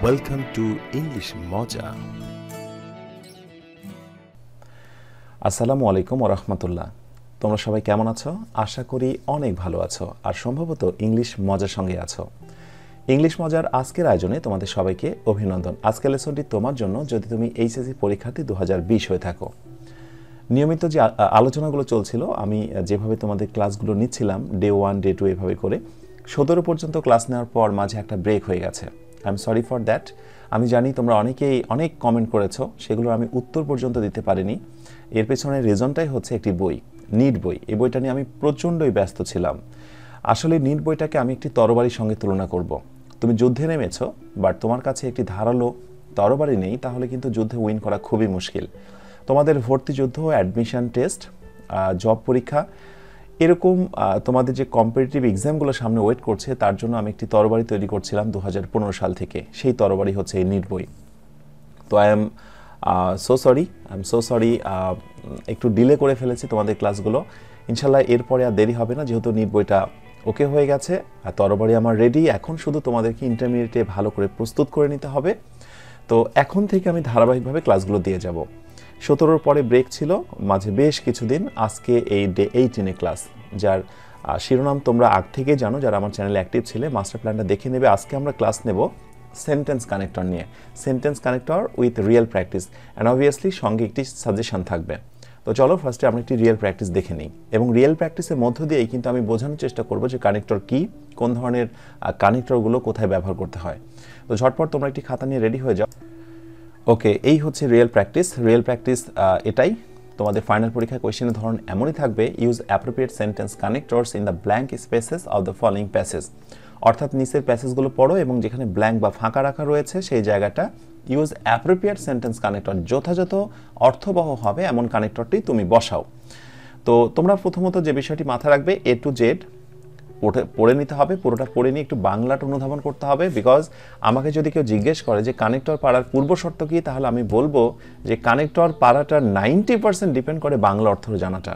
Welcome to English Moja. আসসালামু আলাইকুম ওয়া রাহমাতুল্লাহ। তোমরা সবাই কেমন আছো? আশা করি অনেক ভালো আছো আর সম্ভবত ইংলিশ মজার সঙ্গে আছো। ইংলিশ মজার আজকের আয়োজনে তোমাদের সবাইকে অভিনন্দন। আজকের লেসনটি তোমার জন্য যদি তুমি HSC পরীক্ষার্থী 2020 হয়ে থাকো। নিয়মিত যে আলোচনাগুলো চলছিল, আমি যেভাবে তোমাদের ক্লাসগুলো নিচ্ছিলাম Day 1, Day 2 এভাবে করে 17 পর্যন্ত ক্লাস নেওয়ার পর মাঝে একটা ব্রেক হয়ে গেছে। I am sorry for that. আমি জানি তোমরা অনেকেই অনেক কমেন্ট করেছো, সেগুলো আমি উত্তর পর্যন্ত দিতে পারিনি। এর পেছনের রিজনটাই হচ্ছে একটি বই, নিট বই। এই বইটা নিয়ে আমি প্রচণ্ডই ব্যস্ত ছিলাম। আসলে নিট বইটাকে আমি একটি তরবারির সঙ্গে তুলনা করব। তুমি যুদ্ধে নেমেছো, বাট তোমার কাছে একটি ধারালো তরবারি নেই, তাহলে কিন্তু যুদ্ধে উইন করা খুবই মুশকিল। তোমাদের ভর্তি যুদ্ধ, অ্যাডমিশন টেস্ট, জব পরীক্ষা, এরকম তোমাদের যে কম্পিটিটিভ এক্সামগুলো সামনে ওয়েট করছে, তার জন্য আমি একটি তরবারি তৈরি করছিলাম 2015 সাল থেকে। সেই তরবারি হচ্ছে এই নিট বই। তো আই এম সো সরি, একটু ডিলে করে ফেলেছি তোমাদের ক্লাসগুলো। ইনশাল্লাহ এরপরে আর দেরি হবে না, যেহেতু নিট বইটা ওকে হয়ে গেছে আর তরবারি আমার রেডি। এখন শুধু তোমাদেরকে ইন্টারমিডিয়েটে ভালো করে প্রস্তুত করে নিতে হবে। তো এখন থেকে আমি ধারাবাহিকভাবে ক্লাসগুলো দিয়ে যাব। 17 পরে ব্রেক ছিল, মাঝে বেশ কিছুদিন। আজকে এই Day 18 ক্লাস, যার শিরোনাম তোমরা আগ থেকেই জানো, যারা আমার চ্যানেলে অ্যাক্টিভ ছিলে। মাস্টার প্ল্যানটা দেখে নেবে। আজকে আমরা ক্লাস নেব সেন্টেন্স কানেক্টর নিয়ে। Sentence connector with real practice, and obviously সঙ্গে একটি সাজেশন থাকবে। তো চলো ফার্স্টে আমরা একটি রিয়েল প্র্যাকটিস দেখে নিই, এবং রিয়েল প্র্যাকটিসের মধ্য দিয়েই কিন্তু আমি বোঝানোর চেষ্টা করব যে কানেক্টর কী, কোন ধরনের কানেক্টরগুলো কোথায় ব্যবহার করতে হয়। তো ঝটপট তোমরা একটি খাতা নিয়ে রেডি হয়ে যাও। ওকে, এই হচ্ছে রিয়েল প্র্যাকটিস। রিয়েল প্র্যাকটিস এটাই। তোমাদের ফাইনাল পরীক্ষায় কোয়েশ্চেনের ধরন এমনই থাকবে: use appropriate sentence connectors in the blank spaces of the following passage. অর্থাৎ নিচের প্যাসেজগুলো পড়ো এবং যেখানে ব্ল্যাঙ্ক বা ফাঁকা রাখা রয়েছে সেই জায়গাটা ইউজ অ্যাপ্রোপ্রিয়েট সেন্টেন্স কানেক্টর, যথাযথ অর্থবহ হবে এমন কানেক্টরটি তুমি বসাও। তো তোমরা প্রথমত যে বিষয়টি মাথায় রাখবে, A to Z পড়ে নিতে হবে। পুরোটা পড়ে নিয়ে একটু বাংলাটা অনুধাবন করতে হবে। বিকজ আমাকে যদি কেউ জিজ্ঞেস করে যে কানেক্টর পাড়ার পূর্ব শর্ত কী, তাহলে আমি বলবো যে কানেক্টর পাড়াটার 90% ডিপেন্ড করে বাংলা অর্থ জানাটা।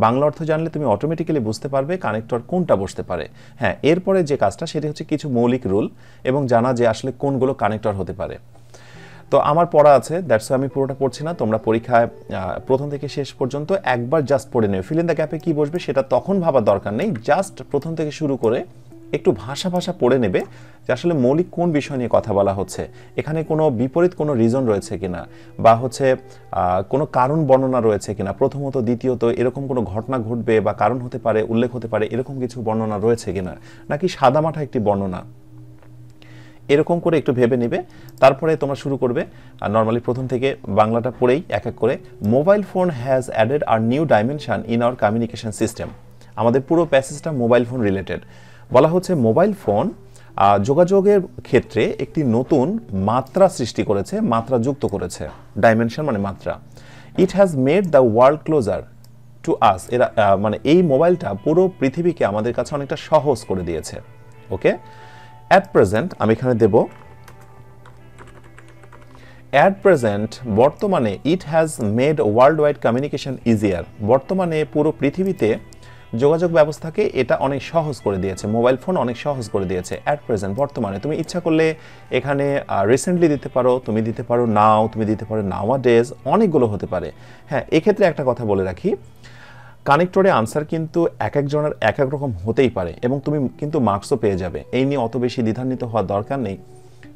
বাংলা অর্থ জানলে তুমি অটোমেটিক্যালি বুঝতে পারবে কানেক্টর কোনটা বসতে পারে। হ্যাঁ, এরপরে যে কাজটা সেটি হচ্ছে কিছু মৌলিক রুল এবং জানা যে আসলে কোনগুলো কানেক্টর হতে পারে। তো আমার পড়া আছে, দ্যাটস আমি পুরোটা পড়ছি না। তোমরা পরীক্ষায় প্রথম থেকে শেষ পর্যন্ত একবার জাস্ট পড়ে নেবে। ফিল ইন দ্য গ্যাপে কী বসবে সেটা তখন ভাবার দরকার নেই। জাস্ট প্রথম থেকে শুরু করে একটু ভাষা পড়ে নেবে যে আসলে মৌলিক কোন বিষয় নিয়ে কথা বলা হচ্ছে, এখানে কোনো বিপরীত কোনো রিজন রয়েছে কিনা, বা হচ্ছে কোনো কারণ বর্ণনা রয়েছে কিনা, প্রথমত দ্বিতীয়ত এরকম কোনো ঘটনা ঘটবে বা কারণ হতে পারে, উল্লেখ হতে পারে, এরকম কিছু বর্ণনা রয়েছে কিনা, নাকি সাদামাঠা একটি বর্ণনা, এরকম করে একটু ভেবে নেবে। তারপরে তোমরা শুরু করবে। আর নর্মালি প্রথম থেকে বাংলাটা পড়েই এক এক করে। Mobile phone has added a new dimension in our communication system. আমাদের পুরো প্যাসেজটা মোবাইল ফোন রিলেটেড। বলা হচ্ছে মোবাইল ফোন যোগাযোগের ক্ষেত্রে একটি নতুন মাত্রা সৃষ্টি করেছে, মাত্রা যুক্ত করেছে। ডাইমেনশন মানে মাত্রা। It has made the world closer to us. এরা মানে এই মোবাইলটা পুরো পৃথিবীকে আমাদের কাছে অনেকটা সহজ করে দিয়েছে। ওকে, অ্যাট প্রেজেন্ট আমি এখানে দেব অ্যাট প্রেজেন্ট, বর্তমানে it has made world wide communication easier. বর্তমানে পুরো পৃথিবীতে যোগাযোগ ব্যবস্থাকে এটা অনেক সহজ করে দিয়েছে, মোবাইল ফোন অনেক সহজ করে দিয়েছে। অ্যাট প্রেজেন্ট বর্তমানে, তুমি ইচ্ছা করলে এখানে রিসেন্টলি দিতে পারো, তুমি দিতে পারো নাও, তুমি দিতে পারো নাওয়াডেজ, অনেকগুলো হতে পারে। হ্যাঁ, এক্ষেত্রে একটা কথা বলে রাখি, কানেক্টরে আনসার কিন্তু এক একজনের এক এক রকম হতেই পারে এবং তুমি কিন্তু মার্কসও পেয়ে যাবে। এই নিয়ে অত বেশি দ্বিধান্বিত হওয়ার দরকার নেই।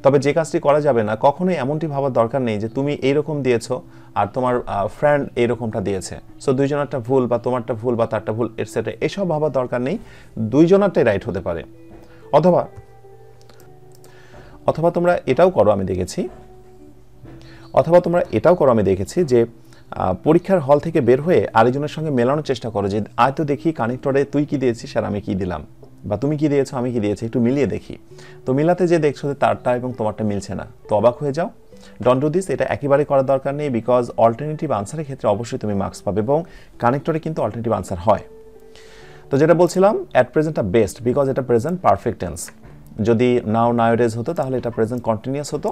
তবে যে কাজটি করা যাবে না, কখনোই এমনটি ভাবার দরকার নেই যে তুমি এইরকম দিয়েছো আর তোমার ফ্রেন্ড এইরকমটা দিয়েছে, সো দুইজনেরটা ভুল বা তোমারটা ভুল বা তারটা ভুল এটসেট্রা, এসব ভাবার দরকার নেই। দুইজনেরটাই রাইট হতে পারে। অথবা তোমরা এটাও করো, আমি দেখেছি যে পরীক্ষার হল থেকে বের হয়ে আরেকজনের সঙ্গে মেলানোর চেষ্টা করো যে আয় তো দেখি কানেক্টরে তুই কি দিয়েছিস আর আমি কি দিলাম, বা তুমি কি দিয়েছো আমি কি দিয়েছি, একটু মিলিয়ে দেখি। তো মিলাতে যে দেখছো যে তারটা এবং তোমারটা মিলছে না, তো অবাক হয়ে যাও। Don't do this. এটা একেবারে করার দরকার নেই। বিকজ অল্টারনেটিভ আনসারের ক্ষেত্রে অবশ্যই তুমি মার্কস পাবে এবং কানেক্টরে কিন্তু অল্টারনেটিভ আনসার হয়। তো যেটা বলছিলাম, অ্যাট প্রেজেন্টটা বেস্ট বিকজ এটা প্রেজেন্ট পারফেক্ট টেন্স। যদি নাও নাওডেজ হতো তাহলে এটা প্রেজেন্ট কন্টিনিউয়াস হতো।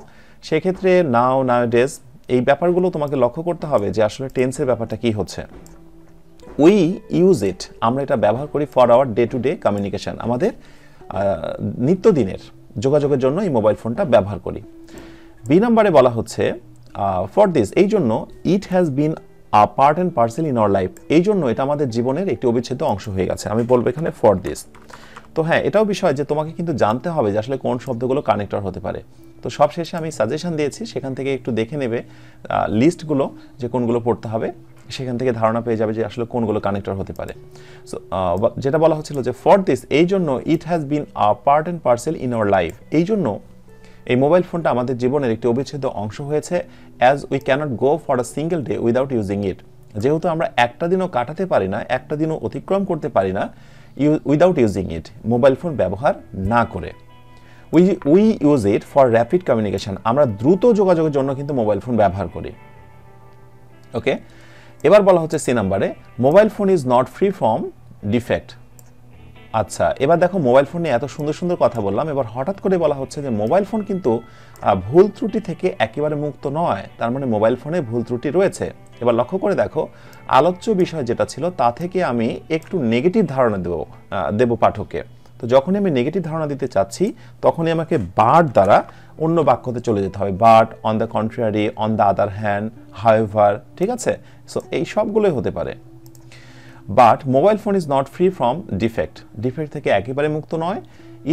সেক্ষেত্রে নাও নাওডেজ এই ব্যাপারগুলো তোমাকে লক্ষ্য করতে হবে যে আসলে টেন্সের ব্যাপারটা কি হচ্ছে। উই ইউজ ইট, আমরা এটা ব্যবহার করি for our day to day communication, আমাদের নিত্যদিনের যোগাযোগের জন্য এই মোবাইল ফোনটা ব্যবহার করি। বি নম্বরে বলা হচ্ছে ফর দিস, এই জন্য it has been a part and parcel in our life, এই জন্য এটা আমাদের জীবনের একটি অবিচ্ছেদ্য অংশ হয়ে গেছে। আমি বলবো এখানে ফর দিস। তো হ্যাঁ, এটাও বিষয় যে তোমাকে কিন্তু জানতে হবে যে আসলে কোন শব্দগুলো কানেক্টর হতে পারে। তো সব শেষে আমি সাজেশন দিয়েছি, সেখান থেকে একটু দেখে নেবে লিস্টগুলো যে কোনগুলো পড়তে হবে, সেখান থেকে ধারণা পেয়ে যাবে যে আসলে কোনগুলো কানেক্টর হতে পারে। সো যেটা বলা হচ্ছিল যে ফর দিস, এই জন্য it has been a part and parcel in our life, এই জন্য এই মোবাইল ফোনটা আমাদের জীবনের একটি অবিচ্ছেদ্য অংশ হয়েছে। As we can't go for a single day without using it, যেহেতু আমরা একটা দিনও কাটাতে পারি না, একটা দিনও অতিক্রম করতে পারি না উইদাউট ইউজিং ইট, মোবাইল ফোন ব্যবহার না করে। We use it for rapid communication, আমরা দ্রুত যোগাযোগের জন্য কিন্তু মোবাইল ফোন ব্যবহার করি। ওকে, এবার বলা হচ্ছে সি নাম্বারে, mobile phone is not free from defect. আচ্ছা, এবার দেখো মোবাইল ফোন নিয়ে এত সুন্দর সুন্দর কথা বললাম, এবার হঠাৎ করে বলা হচ্ছে যে মোবাইল ফোন কিন্তু ভুল ত্রুটি থেকে একেবারে মুক্ত নয়, তার মানে মোবাইল ফোনে ভুল ত্রুটি রয়েছে। এবার লক্ষ্য করে দেখো, আলোচ্য বিষয় যেটা ছিল তা থেকে আমি একটু নেগেটিভ ধারণা দেব পাঠককে। তো যখনই আমি নেগেটিভ ধারণা দিতে চাচ্ছি, তখনই আমাকে বাট দ্বারা অন্য বাক্যতে চলে যেতে হবে। But, on the contrary, on the other hand, however, ঠিক আছে? সো এই সবগুলোই হতে পারে। But mobile phone is not free from defect, defect থেকে একেবারে মুক্ত নয়।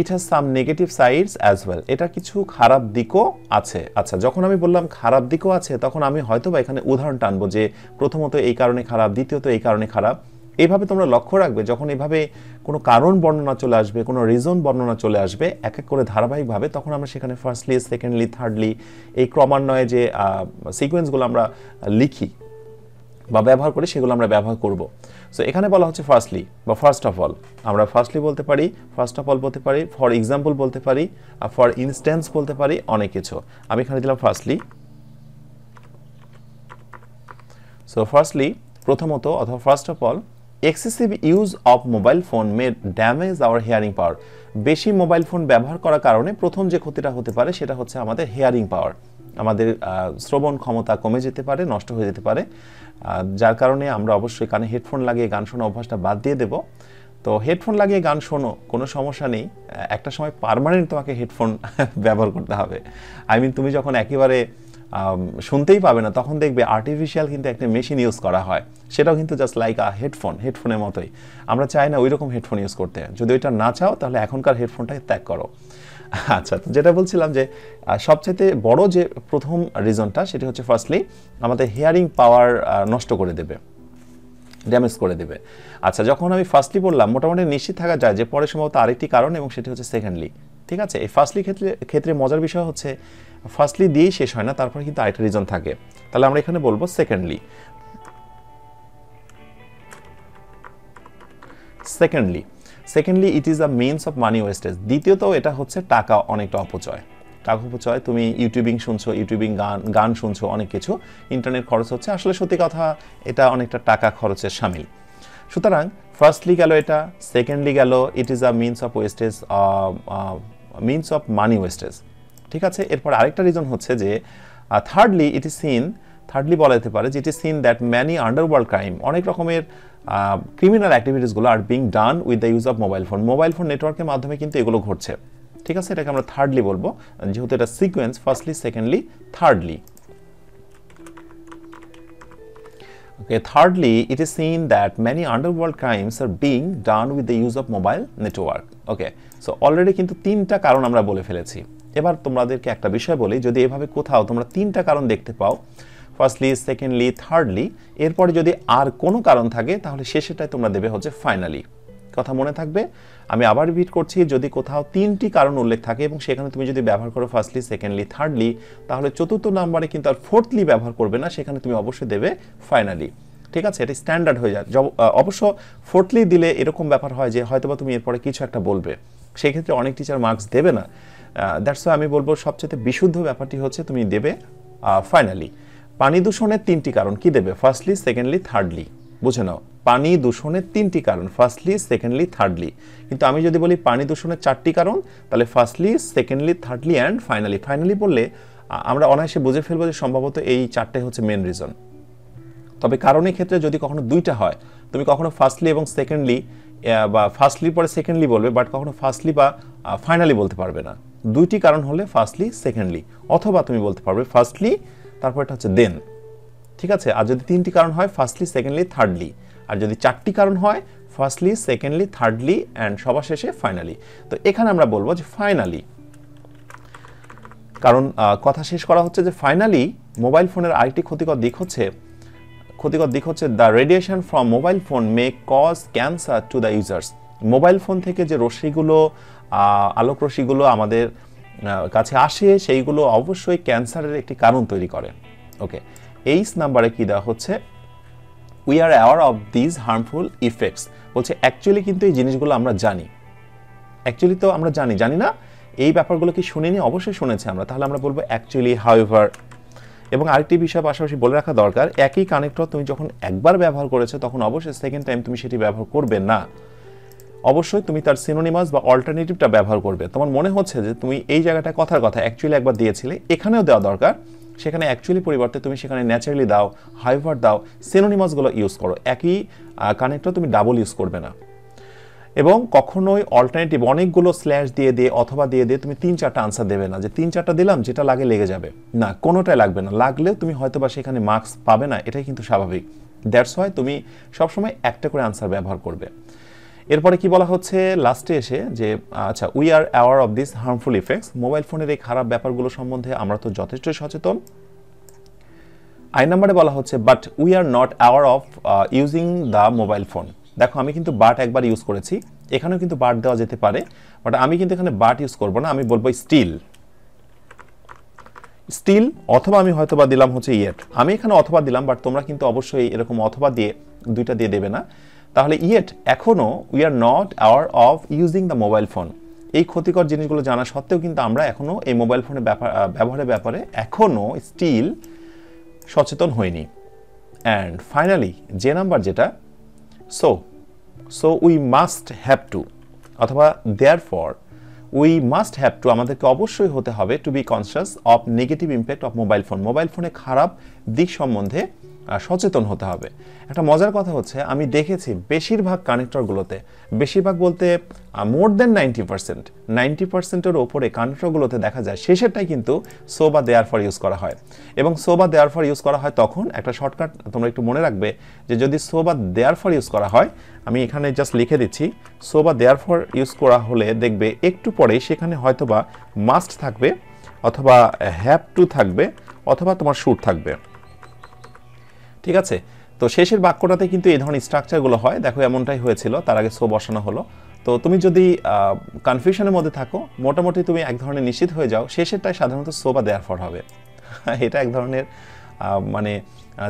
It has some negative sides as well, এটা কিছু খারাপ দিকও আছে। আচ্ছা, যখন আমি বললাম খারাপ দিকও আছে, তখন আমি হয়তো বা এখানে উদাহরণ টানবো যে প্রথমত এই কারণে খারাপ, দ্বিতীয়ত এই কারণে খারাপ। এইভাবে তোমরা লক্ষ্য রাখবে, যখন এইভাবে কোনো কারণ বর্ণনা চলে আসবে, কোনো রিজন বর্ণনা চলে আসবে এক এক করে ধারাবাহিকভাবে, তখন আমরা সেখানে ফার্স্টলি, সেকেন্ডলি, থার্ডলি, এই ক্রমান্বয়ে যে সিকোয়েন্সগুলো আমরা লিখি বা ব্যবহার করি, সেগুলো আমরা ব্যবহার করব। সো এখানে বলা হচ্ছে ফার্স্টলি বা ফার্স্ট অফ অল, আমরা ফার্স্টলি বলতে পারি, ফার্স্ট অফ অল বলতে পারি, ফর এক্সাম্পল বলতে পারি, ফর ইনস্ট্যান্স বলতে পারি, অনেক কিছু। আমি এখানে দিলাম ফার্স্টলি। সো ফার্স্টলি, প্রথমত অথবা first of all, excessive use of mobile phone may damage our hearing power, বেশি মোবাইল ফোন ব্যবহার করার কারণে প্রথম যে ক্ষতিটা হতে পারে সেটা হচ্ছে আমাদের হিয়ারিং পাওয়ার, আমাদের শ্রবণ ক্ষমতা কমে যেতে পারে, নষ্ট হয়ে যেতে পারে, যার কারণে আমরা অবশ্যই কানে হেডফোন লাগিয়ে গান শোনা অভ্যাসটা বাদ দিয়ে দেব। তো হেডফোন লাগিয়ে গান শোনো, কোনো সমস্যা নেই, একটা সময় পার্মানেন্ট তোমাকে হেডফোন ব্যবহার করতে হবে। আই মিন, তুমি যখন একেবারে শুনতেই পাবে না, তখন দেখবে আর্টিফিশিয়াল কিন্তু একটা মেশিন ইউজ করা হয়, সেটাও কিন্তু জাস্ট লাইক হেডফোনের মতোই। আমরা চাই না ওই রকম হেডফোন ইউজ করতে, যদি ওইটা না চাও তাহলে এখনকার হেডফোনটাকে ত্যাগ করো। আচ্ছা, তো যেটা বলছিলাম যে সবচেয়ে বড় যে প্রথম রিজনটা, সেটা হচ্ছে ফার্স্টলি আমাদের হিয়ারিং পাওয়ার নষ্ট করে দেবে, ড্যামেজ করে দেবে। আচ্ছা, যখন আমি ফার্স্টলি বললাম, মোটামুটি নিশ্চিত থাকা যায় যে পরে সম্ভবত আরেকটি কারণ, এবং সেটি হচ্ছে সেকেন্ডলি। ঠিক আছে, এই ফার্স্টলি ক্ষেত্রে মজার বিষয় হচ্ছে ফার্স্টলি দিয়েই শেষ হয় না, তারপরে কিন্তু আরেকটা রিজন থাকে। তাহলে আমরা এখানে বলবো secondly. Secondly it is a means of money wastage, দ্বিতীয়ত এটা হচ্ছে টাকা অনেকটা অপচয়। টাকা অপচয়, তুমি ইউটিউবিং শুনছো, গান শুনছো, অনেক কিছু, ইন্টারনেট খরচ হচ্ছে, আসলে সত্যি কথা এটা অনেকটা টাকা খরচের শামিল। সুতরাং ফার্স্টলি গেল এটা, সেকেন্ডলি গেল it is a means of wastage, means of money wastage. ঠিক আছে, এরপর আরেকটা রিজন হচ্ছে যে thirdly it is seen, thirdly বলা যেতে পারে যে it is seen that many underworld crime, অনেক রকমের ক্রিমিনাল অ্যাক্টিভিটিসগুলো are being done with the use of mobile phone, mobile phone নেটওয়ার্কের মাধ্যমে কিন্তু এগুলো ঘটছে। ঠিক আছে, এটাকে আমরা থার্ডলি বলবো, যেহেতু এটা sequence, firstly, secondly, thirdly. Okay, thirdly, it is seen that many underworld crimes are being done with the use of mobile network. Okay, so already কিন্তু তিনটা কারণ আমরা বলে ফেলেছি। এবার তোমাদেরকে একটা বিষয় বলি, যদি এভাবে কোথাও তোমরা তিনটা কারণ দেখতে পাও, ফার্স্টলি, সেকেন্ডলি, থার্ডলি, এরপরে যদি আর কোনো কারণ থাকে, তাহলে শেষেটাই তোমরা দেবে হচ্ছে ফাইনালি। কথা মনে থাকবে, আমি আবার রিপিট করছি, যদি কোথাও তিনটি কারণ উল্লেখ থাকে এবং সেখানে তুমি যদি ব্যবহার করো ফার্স্টলি, সেকেন্ডলি, থার্ডলি, তাহলে চতুর্থ নাম্বারে কিন্তু আর ফোর্থলি ব্যবহার করবে না, সেখানে তুমি অবশ্যই দেবে ফাইনালি। ঠিক আছে, এটা স্ট্যান্ডার্ড হয়ে যায়। অবশ্য ফোর্থলি দিলে এরকম ব্যাপার হয় যে হয়তোবা তুমি এরপরে কিছু একটা বলবে, সেই ক্ষেত্রে অনেক টিচার মার্কস দেবে না। দ্যাটস ওয়াই আমি বলবো সবচেয়ে বিশুদ্ধ ব্যাপারটি হচ্ছে তুমি দেবে ফাইনালি। পানি দূষণের তিনটি কারণ কি দেবে? Firstly, secondly, thirdly. বুঝে নাও, পানি দূষণের তিনটি কারণ, ফার্স্টলি, সেকেন্ডলি, থার্ডলি। কিন্তু আমি যদি বলি পানি দূষণের চারটি কারণ, তাহলে firstly, secondly, thirdly and finally. Finally বললে আমরা অনায়াসে বুঝে ফেলবো যে সম্ভবত এই চারটে হচ্ছে মেন রিজন। তবে কারণের ক্ষেত্রে যদি কখনো দুইটা হয়, তুমি কখনো ফার্স্টলি এবং সেকেন্ডলি বা ফার্স্টলি পরে সেকেন্ডলি বলবে, বাট কখনো ফার্স্টলি বা ফাইনালি বলতে পারবে না। দুইটি কারণ হলে ফার্স্টলি সেকেন্ডলি, অথবা তুমি বলতে পারবে ফার্স্টলি তারপর এটা হচ্ছে দেন, ঠিক আছে। আর যদি তিনটি কারণ হয় ফার্স্টলি সেকেন্ডলি থার্ডলি, আর যদি চারটি কারণ হয় ফার্স্টলি সেকেন্ডলি থার্ডলি অ্যান্ড সবার শেষে ফাইনালি। তো এখানে আমরা বলবো যে ফাইনালি, কারণ কথা শেষ করা হচ্ছে যে ফাইনালি মোবাইল ফোনের আরেকটি ক্ষতিকর দিক হচ্ছে the radiation from mobile phone may cause cancer to the users. Mobile phone থেকে যে রশ্মিগুলো, আলোক রশ্মিগুলো আমাদের কাছে আসে, সেইগুলো অবশ্যই ক্যান্সারের একটি কারণ তৈরি করে। ওকে, 8 নাম্বারে কি দেওয়া হচ্ছে, we are aware of this harmful effects. বলছে অ্যাকচুয়ালি কিন্তু এই জিনিসগুলো আমরা জানি, অ্যাকচুয়ালি তো আমরা জানি না এই ব্যাপারগুলো কি শুনিনি? অবশ্যই শুনেছি আমরা। তাহলে আমরা বলবো অ্যাকচুয়ালি, হাউএভার। এবং আরেকটি বিষয় পাশাপাশি বলে রাখা দরকার, একই কানেক্টর তুমি যখন একবার ব্যবহার করেছো তখন অবশ্যই সেকেন্ড টাইম তুমি সেটি ব্যবহার করবে না। অবশ্যই তুমি তার সিনোনিমাস বা অল্টারনেটিভটা ব্যবহার করবে। তোমার মনে হচ্ছে যে তুমি এই জায়গাটা কথার কথা অ্যাকচুয়ালি একবার দিয়েছিলে, এখানেও দেওয়া দরকার, সেখানে অ্যাকচুয়ালি পরিবর্তে তুমি সেখানে ন্যাচারালি দাও, হাউএভার দাও, সিনোনিমাসগুলো ইউজ করো। একই কানেক্টর তুমি ডাবল ইউজ করবে না। এবং কখনোই অল্টারনেটিভ অনেকগুলো স্ল্যাশ দিয়ে অথবা দিয়ে তুমি 3-4টা আনসার দেবে না, যে 3-4টা দিলাম যেটা লাগে লেগে যাবে, না, কোনোটাই লাগবে না। লাগলেও তুমি হয়তোবা সেখানে মার্কস পাবে না, এটাই কিন্তু স্বাভাবিক। দ্যাটস ওয়াই তুমি সবসময় একটা করে আনসার ব্যবহার করবে। এরপরে কি বলা হচ্ছে লাস্টে এসে, যে আচ্ছা, we are aware of this harmful effects. Mobile ফোনের এই খারাপ ব্যাপারগুলো সম্বন্ধে আমরা তো যথেষ্ট সচেতন। 8 নম্বরে বলা হচ্ছে but we are not aware of using the mobile phone. দেখো আমি কিন্তু বাট একবার ইউজ করেছি, এখানেও কিন্তু বাট দেওয়া যেতে পারে, বাট আমি কিন্তু এখানে বাট ইউজ করবো না, আমি বলবো স্টিল, অথবা আমি হয়তোবা দিলাম হচ্ছে ইয়েট। আমি এখানে অথবা দিলাম, বাট তোমরা কিন্তু অবশ্যই এরকম অথবা দিয়ে দুইটা দিয়ে দেবে না। তাহলে ইয়েট এখনো we are not aware of using the mobile phone. এই ক্ষতিকর জিনিসগুলো জানা সত্ত্বেও কিন্তু আমরা এখনো এই মোবাইল ফোনের ব্যবহারের ব্যাপারে এখনো স্টিল সচেতন হইনি। অ্যান্ড ফাইনালি যে নাম্বার যেটা, so we must have to, অথবা therefore we must have to, আমাদেরকে অবশ্যই হতে হবে to be conscious of negative impact of mobile phone. Mobile ফোনে খারাপ দিক সম্বন্ধে সচেতন হতে হবে। একটা মজার কথা হচ্ছে, আমি দেখেছি বেশিরভাগ কানেক্টরগুলোতে, বেশিরভাগ বলতে মোর দেন 90%-এর ওপরে কানেক্টরগুলোতে দেখা যায় শেষেরটাই কিন্তু সো বা দেয়ার ফর ইউজ করা হয়। এবং সো বা দেয়ার ফর ইউজ করা হয় তখন, একটা শর্টকাট তোমরা একটু মনে রাখবে, যে যদি সো বা দেয়ার ফর ইউজ করা হয়, আমি এখানে জাস্ট লিখে দিচ্ছি, সো বা দেয়ার ফর ইউজ করা হলে দেখবে একটু পরে সেখানে হয়তোবা মাস্ট থাকবে, অথবা হ্যাভ টু থাকবে, অথবা তোমার শুড থাকবে, ঠিক আছে। তো শেষের বাক্যটাতে কিন্তু এই ধরনের স্ট্রাকচারগুলো হয়। দেখো এমনটাই হয়েছিল, তার আগে সো বসানো হলো। তো তুমি যদি কনফিউশনের মধ্যে থাকো, মোটামুটি তুমি এক ধরনের নিশ্চিত হয়ে যাও, শেষেরটাই সাধারণত সো বা দেয়ার ফর হবে। এটা এক ধরনের মানে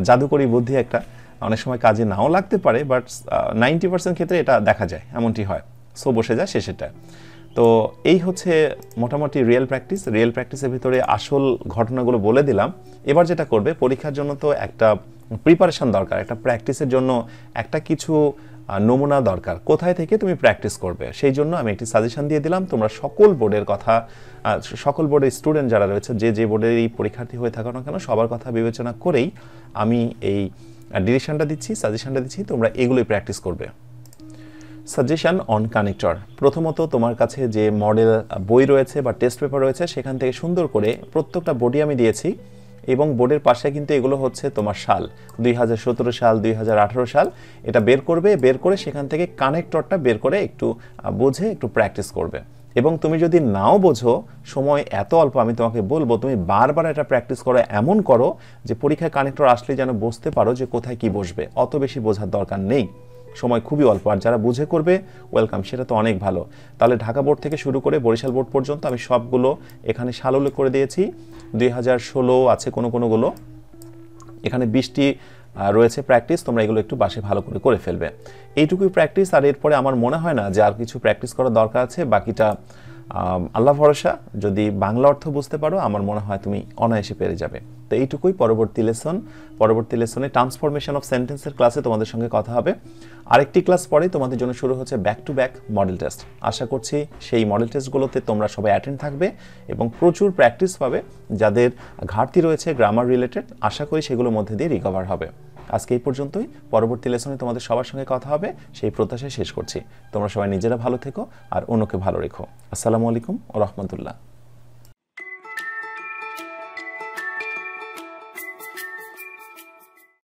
জাদুকরী বুদ্ধি একটা, অনেক সময় কাজে নাও লাগতে পারে, বাট 90% ক্ষেত্রে এটা দেখা যায়, এমনটি হয়, সো বসে যায় শেষেরটা। তো এই হচ্ছে মোটামুটি রিয়েল প্র্যাকটিসের ভিতরে আসল ঘটনাগুলো বলে দিলাম। এবার যেটা করবে, পরীক্ষার জন্য তো একটা প্রিপারেশন দরকার, একটা প্র্যাকটিসের জন্য একটা কিছু নমুনা দরকার, কোথায় থেকে তুমি প্র্যাকটিস করবে। সেই জন্য আমি একটি সাজেশন দিয়ে দিলাম। তোমরা সকল বোর্ডের স্টুডেন্ট যারা রয়েছে, যে বোর্ডের এই পরীক্ষার্থী হয়ে থাকো না কেন, সবার কথা বিবেচনা করেই আমি এই সাজেশনটা দিচ্ছি, তোমরা এগুলোই প্র্যাকটিস করবে। Suggestion on connector. প্রথমত তোমার কাছে যে মডেল বই রয়েছে বা টেস্ট পেপার রয়েছে, সেখান থেকে সুন্দর করে প্রত্যেকটা বোর্ডই আমি দিয়েছি, এবং বোর্ডের পাশে কিন্তু এগুলো হচ্ছে তোমার সাল, 2017 সাল, 2018 সাল, এটা বের করে সেখান থেকে কানেক্টরটা বের করে একটু বুঝে একটু প্র্যাকটিস করবে। এবং তুমি যদি নাও বোঝো, সময় এত অল্প, আমি তোমাকে বলবো তুমি বারবার এটা প্র্যাকটিস করো, এমন করো যে পরীক্ষায় কানেক্টর আসলে যেন বুঝতে পারো যে কোথায় কি বসবে। অত বেশি বোঝার দরকার নেই, সময় খুবই অল্প। আর যারা বুঝে করবে ওয়েলকাম, সেটা তো অনেক ভালো। তাহলে ঢাকা বোর্ড থেকে শুরু করে বরিশাল বোর্ড পর্যন্ত আমি সবগুলো এখানে সাল উল্লেখ করে দিয়েছি। 2016 আছে কোনোগুলো, এখানে 20টি রয়েছে প্র্যাকটিস। তোমরা এগুলো একটু বাসে ভালো করে ফেলবে। এইটুকুই প্র্যাকটিস, আর এরপরে আমার মনে হয় না যে আর কিছু প্র্যাকটিস করার দরকার আছে। বাকিটা আল্লাহ ভরসা। যদি বাংলা অর্থ বুঝতে পারো, আমার মনে হয় তুমি অনায়াসে পেরে যাবে। তো এইটুকুই। পরবর্তী লেসনে ট্রান্সফরমেশন অফ সেন্টেন্সের ক্লাসে তোমাদের সঙ্গে কথা হবে। আরেকটি ক্লাস পরে তোমাদের জন্য শুরু হচ্ছে back to back model test. আশা করছি সেই মডেল টেস্টগুলোতে তোমরা সবাই অ্যাটেন্ড থাকবে এবং প্রচুর প্র্যাকটিস পাবে। যাদের ঘাটতি রয়েছে গ্রামার রিলেটেড, আশা করি সেগুলোর মধ্যে দিয়ে রিকভার হবে। আজকে এই পর্যন্তই। পরবর্তী লেসনে তোমাদের সবার সঙ্গে কথা হবে, সেই প্রত্যাশায় শেষ করছি। তোমরা সবাই নিজেরা ভালো থেকো আর অন্যকে ভালো রেখো। আসসালামু আলাইকুম ওয়া রাহমাতুল্লাহ।